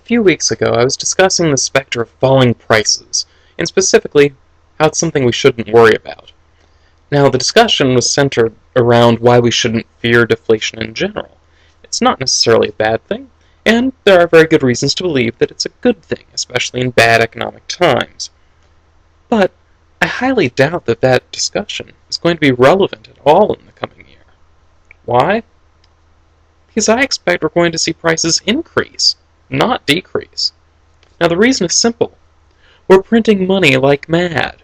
few weeks ago, I was discussing the specter of falling prices, and specifically, how it's something we shouldn't worry about. Now, the discussion was centered around why we shouldn't fear deflation in general. It's not necessarily a bad thing, and there are very good reasons to believe that it's a good thing, especially in bad economic times. But I highly doubt that that discussion is going to be relevant at all in the coming year. Why? Because I expect we're going to see prices increase, not decrease. Now, the reason is simple. We're printing money like mad.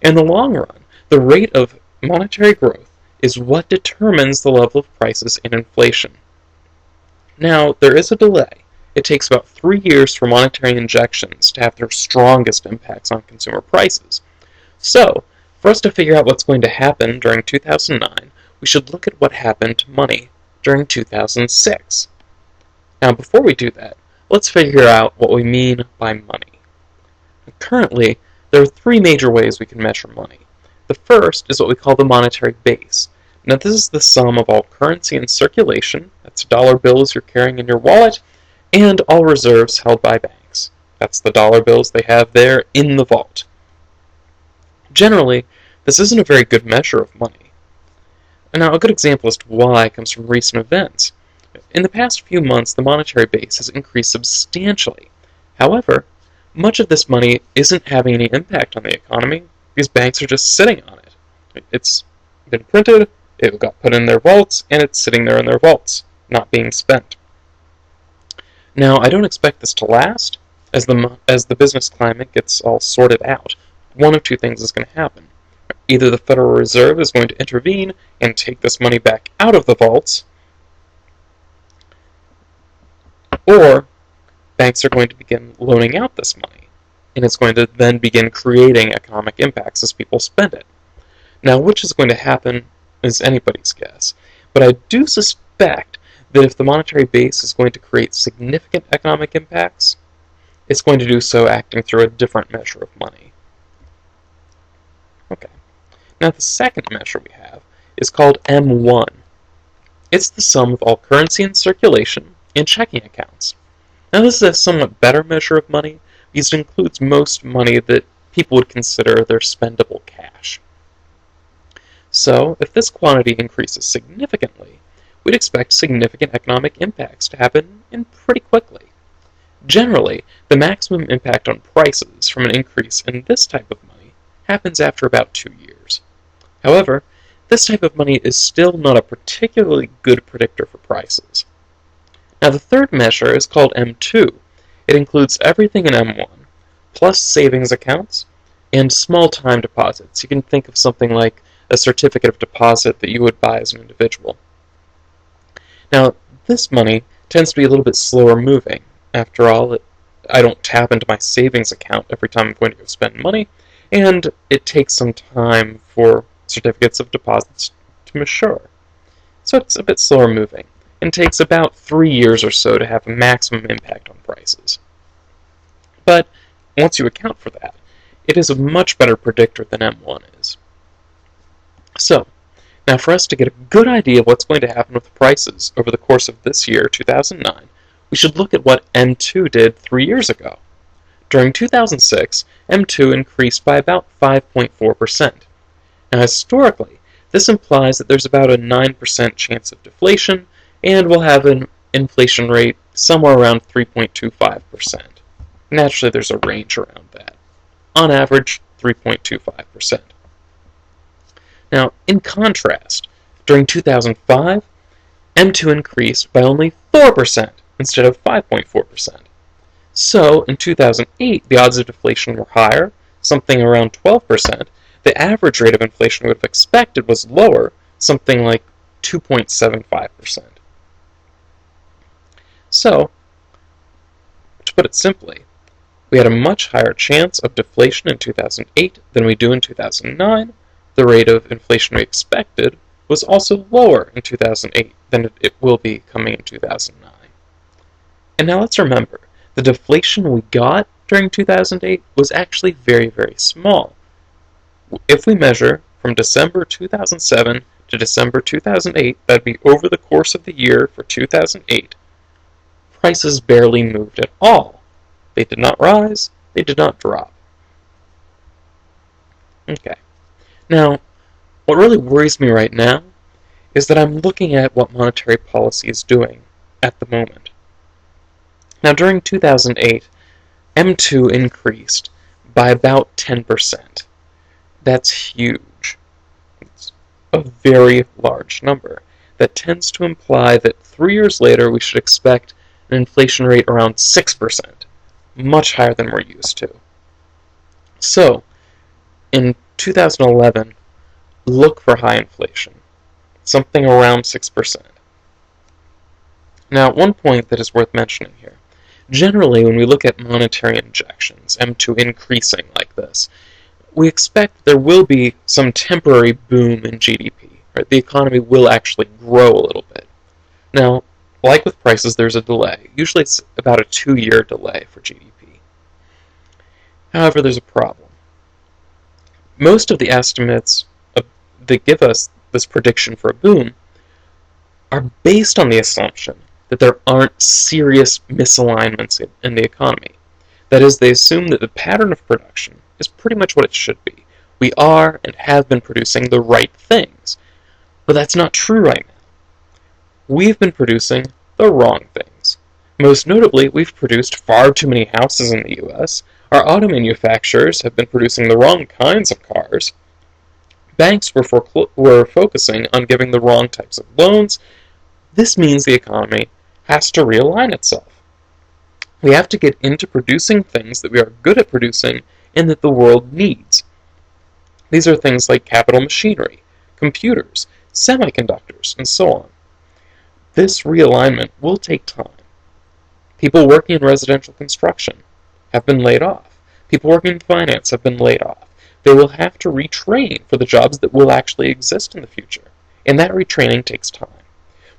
In the long run, the rate of monetary growth is what determines the level of prices and inflation. Now, there is a delay. It takes about 3 years for monetary injections to have their strongest impacts on consumer prices. So, for us to figure out what's going to happen during 2009, we should look at what happened to money during 2006. Now, before we do that, let's figure out what we mean by money. Currently, there are 3 major ways we can measure money. The first is what we call the monetary base. Now, this is the sum of all currency in circulation, that's dollar bills you're carrying in your wallet, and all reserves held by banks. That's the dollar bills they have there in the vault. Generally, this isn't a very good measure of money. Now, a good example as to why comes from recent events. In the past few months, the monetary base has increased substantially. However, much of this money isn't having any impact on the economy because banks are just sitting on it. It's been printed, it got put in their vaults, and it's sitting there in their vaults, not being spent. Now, I don't expect this to last. As the business climate gets all sorted out, one of 2 things is going to happen. Either the Federal Reserve is going to intervene and take this money back out of the vaults, or banks are going to begin loaning out this money, and it's going to then begin creating economic impacts as people spend it. Now, which is going to happen is anybody's guess, but I do suspect that if the monetary base is going to create significant economic impacts, it's going to do so acting through a different measure of money. Okay. Now, the second measure we have is called M1. It's the sum of all currency in circulation and checking accounts. Now, this is a somewhat better measure of money because it includes most money that people would consider their spendable cash. So, if this quantity increases significantly, we'd expect significant economic impacts to happen pretty quickly. Generally, the maximum impact on prices from an increase in this type of money happens after about 2 years. However, this type of money is still not a particularly good predictor for prices. Now, the third measure is called M2. It includes everything in M1, plus savings accounts and small time deposits. You can think of something like a certificate of deposit that you would buy as an individual. Now, this money tends to be a little bit slower moving. After all, I don't tap into my savings account every time I'm going to go spend money, and it takes some time for certificates of deposits to mature. So it's a bit slower moving, and takes about 3 years or so to have a maximum impact on prices. But once you account for that, it is a much better predictor than M1 is. So, now for us to get a good idea of what's going to happen with prices over the course of this year, 2009, we should look at what M2 did 3 years ago. During 2006, M2 increased by about 5.4%. Now, historically, this implies that there's about a 9% chance of deflation, and we'll have an inflation rate somewhere around 3.25%. Naturally, there's a range around that. On average, 3.25%. Now, in contrast, during 2005, M2 increased by only 4% instead of 5.4%. So, in 2008, the odds of deflation were higher, something around 12%. The average rate of inflation we would have expected was lower, something like 2.75%. So, to put it simply, we had a much higher chance of deflation in 2008 than we do in 2009. The rate of inflation we expected was also lower in 2008 than it will be coming in 2009. And now let's remember, the deflation we got during 2008 was actually very, very small. If we measure from December 2007 to December 2008, that'd be over the course of the year for 2008, prices barely moved at all. They did not rise, they did not drop. Okay. Now, what really worries me right now is that I'm looking at what monetary policy is doing at the moment. Now, during 2008, M2 increased by about 10%. That's huge. It's a very large number. That tends to imply that 3 years later we should expect an inflation rate around 6%, much higher than we're used to. So, in 2011, look for high inflation, something around 6%. Now, one point that is worth mentioning here. Generally, when we look at monetary injections, M2 increasing like this, we expect there will be some temporary boom in GDP. Right? The economy will actually grow a little bit. Now, like with prices, there's a delay. Usually it's about a 2-year delay for GDP. However, there's a problem. Most of the estimates that give us this prediction for a boom are based on the assumption that there aren't serious misalignments in the economy. That is, they assume that the pattern of production is pretty much what it should be. We are and have been producing the right things. But that's not true right now. We've been producing the wrong things. Most notably, we've produced far too many houses in the US. Our auto manufacturers have been producing the wrong kinds of cars. Banks were focusing on giving the wrong types of loans. This means the economy has to realign itself. We have to get into producing things that we are good at producing and that the world needs. These are things like capital machinery, computers, semiconductors, and so on. This realignment will take time. People working in residential construction have been laid off. People working in finance have been laid off. They will have to retrain for the jobs that will actually exist in the future, and that retraining takes time.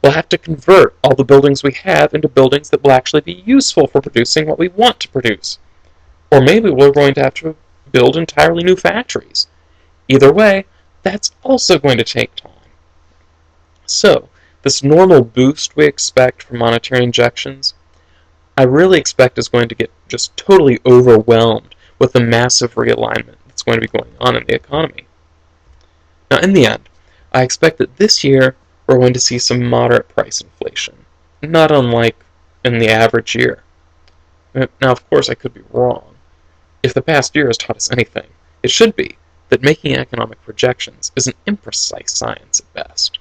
We'll have to convert all the buildings we have into buildings that will actually be useful for producing what we want to produce. Or maybe we're going to have to build entirely new factories. Either way, that's also going to take time. So, this normal boost we expect from monetary injections, I really expect is going to get just totally overwhelmed with the massive realignment that's going to be going on in the economy. Now, in the end, I expect that this year we're going to see some moderate price inflation, not unlike in the average year. Now, of course, I could be wrong. If the past year has taught us anything, it should be that making economic projections is an imprecise science at best.